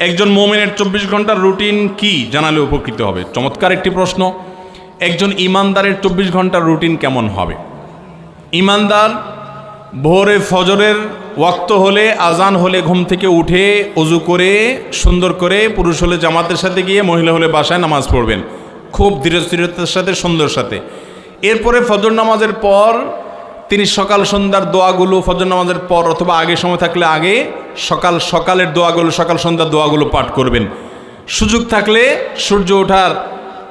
একজন মুমিনের 24 ঘন্টার রুটিন কি জানালে উপকৃত হবে? চমৎকার একটি প্রশ্ন। একজন ইমানদারের 24 ঘন্টার রুটিন কেমন হবে? ইমানদার ভোরে ফজরের ওয়াক্ত হলে, আজান হলে ঘুম থেকে উঠে ওযু করে সুন্দর করে, পুরুষ হলে জামাতের সাথে গিয়ে, মহিলা হলে বাসায় নামাজ পড়বেন খুব ধীরস্থিরতার সাথে, সুন্দর সাথে। এরপরে ফজর নামাজের পর তিনি সকাল সন্ধ্যার দোয়াগুলো ফজর নামাজের পর অথবা আগে সময় থাকলে আগে সকালের দোয়াগুলো, সকাল সন্ধ্যার দোয়াগুলো পাঠ করবেন। সুযোগ থাকলে সূর্য ওঠার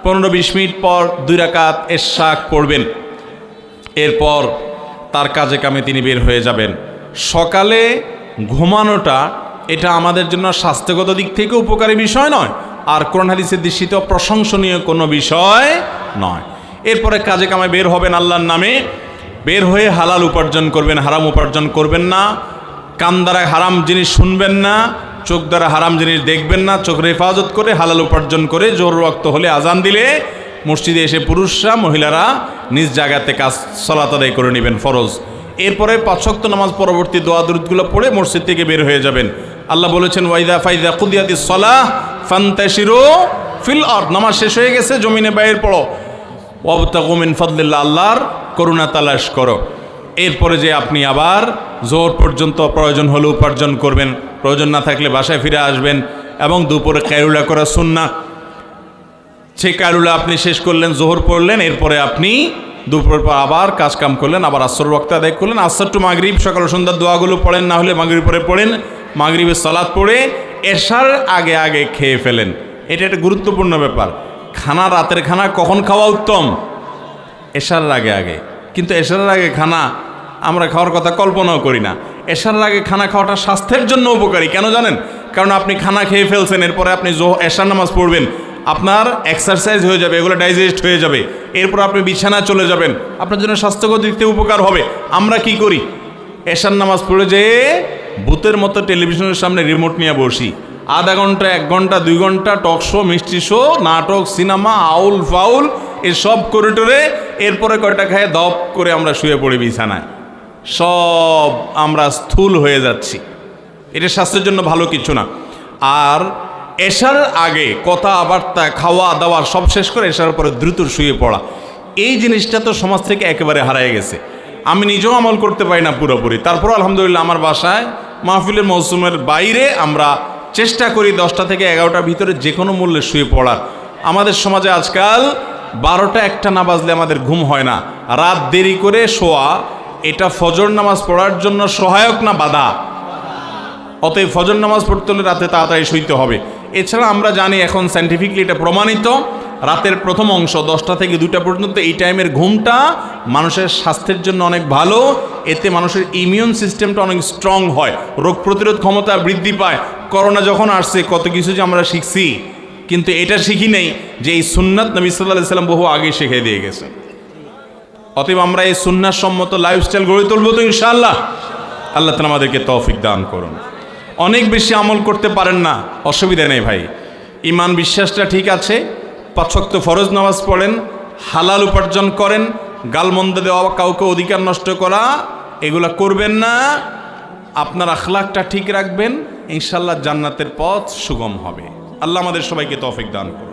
15-20 মিনিট পর 2 রাকাত ইশরাক পড়বেন। এরপর তার কাজে কামে তিনি বের হয়ে যাবেন। সকালে ঘুমানোটা এটা আমাদের জন্য স্বাস্থ্যগত দিক থেকে উপকারী বিষয় নয়, আর কোরআন হাদিসের দৃষ্টিতে প্রশংসনীয় কোনো বিষয় নয়। এরপরে কাজে কামে বের হবেন আল্লাহর নামে। বের হয়ে হালাল উপার্জন করবেন, হারাম উপার্জন করবেন না। কান দ্বারা হারাম জিনিস শুনবেন না, চোখ দ্বারা হারাম জিনিস দেখবেন না। চোখের হেফাজত করে হালাল উপার্জন করে জোহর ওয়াক্ত হলে আজান দিলে মসজিদে এসে পুরুষরা, মহিলারা নিজ জায়গাতে কাজ সালাত আদায় করে নেবেন, ফরজ। এরপরে 5 ওয়াক্ত নামাজ পরবর্তী দোয়া দুরূদগুলো পড়ে মসজিদ থেকে বের হয়ে যাবেন। আল্লাহ বলেছেন ওয়াইদা ফাইদা কুদিয়াতিস সালাহ ফান্তাশিরু ফিল আরদ, নামাজ শেষ হয়ে গেছে, জমিনে বাইর পড়ো। ওয়াবতাগু মিন ফাদলিল্লাহ, আল্লাহর করুণা তালাশ করো। এরপরে যে আপনি আবার জোহর পর্যন্ত প্রয়োজন হলে উপার্জন করবেন, প্রয়োজন না থাকলে বাসায় ফিরে আসবেন। এবং দুপুরে কায়রুলা করা সুন্নাহ, সেই কায়রুলা আপনি শেষ করলেন, জোহর পড়লেন, এরপরে আপনি দুপুরের পর আবার কাজ কাম করলেন, আবার আসর ওয়াক্ত আদায় করলেন। আসর টু মাগরিব সকাল সন্ধ্যার দোয়াগুলো পড়েন, না হলে মাগরিব পরে পড়েন। মাগরিবের সালাত পড়ে এশার আগে আগে খেয়ে ফেলেন। এটা একটা গুরুত্বপূর্ণ ব্যাপার। খানা, রাতের খানা কখন খাওয়া উত্তম? এশার আগে আগে। কিন্তু এশারের আগে খানা আমরা খাওয়ার কথা কল্পনাও করি না। এশারের আগে খানা খাওয়াটা স্বাস্থ্যের জন্য উপকারী। কেন জানেন? কারণ আপনি খানা খেয়ে ফেলছেন, এরপরে আপনি এশার নামাজ পড়বেন, আপনার এক্সারসাইজ হয়ে যাবে, এগুলো ডাইজেস্ট হয়ে যাবে। এরপর আপনি বিছানায় চলে যাবেন, আপনার জন্য স্বাস্থ্যগত দিক থেকে উপকার হবে। আমরা কি করি? এশার নামাজ পড়ে যেয়ে ভূতের মতো টেলিভিশনের সামনে রিমোট নিয়ে বসি, আধা ঘন্টা, 1 ঘন্টা, 2 ঘন্টা টক শো, মিষ্টি শো, নাটক, সিনেমা, আউল ফাউল এসব করিডোরে। এরপরে কয়টা খায় দপ করে আমরা শুয়ে পড়ি বিছানায়। সব আমরা স্থূল হয়ে যাচ্ছি। এটা স্বাস্থ্যের জন্য ভালো কিছু না। আর এশার আগে কথাবার্তা, খাওয়া দাওয়া সব শেষ করে এশার পরে দ্রুত শুয়ে পড়া, এই জিনিসটা তো সমাজ থেকে একেবারে হারিয়ে গেছে। আমি নিজেও আমল করতে পারি না পুরোপুরি। তারপর আলহামদুলিল্লাহ আমার বাসায় মাহফিলের মৌসুমের বাইরে আমরা চেষ্টা করি 10টা থেকে 11টার ভিতরে যে কোনো মূল্যে শুয়ে পড়ার। আমাদের সমাজে আজকাল 12টা 1টা না বাজলে আমাদের ঘুম হয় না। রাত দেরি করে শোয়া এটা ফজর নামাজ পড়ার জন্য সহায়ক না বাধা? অতএব ফজর নামাজ পড়তে হলে রাতে তাড়াতাড়ি শুইতে হবে। এছাড়া আমরা জানি এখন সায়েন্টিফিকলি এটা প্রমাণিত, রাতের প্রথম অংশ 10টা থেকে 2টা পর্যন্ত এই টাইমের ঘুমটা মানুষের স্বাস্থ্যের জন্য অনেক ভালো। এতে মানুষের ইমিউন সিস্টেমটা অনেক স্ট্রং হয়, রোগ প্রতিরোধ ক্ষমতা বৃদ্ধি পায়। করোনা যখন আসছে কত কিছু যে আমরা শিখছি, কিন্তু এটা শিখি নেই যে এই সুন্নাত নবী সাল্লাল্লাহু আলাইহি ওয়াসাল্লাম বহু আগে শিখিয়ে দিয়ে গেছেন। অতএব আমরা এই সুন্নাত সম্মত লাইফস্টাইল গড়ে তুলব তো ইনশাআল্লাহ। আল্লাহ তাআলা আমাদেরকে তৌফিক দান করুন। অনেক বেশি আমল করতে পারেন না, অসুবিধা নেই ভাই। ঈমান বিশ্বাসটা ঠিক আছে, 5 ওয়াক্ত ফরজ নামাজ পড়েন, হালাল উপার্জন করেন, গালমন্দ দেওয়া, কাউকে অধিকার নষ্ট করা এগুলা করবেন না। আপনার আখলাকটা ঠিক রাখবেন, ইনশাআল্লাহ জান্নাতের পথ সুগম হবে। আল্লাহ আমাদের সবাইকে তৌফিক দান করুন।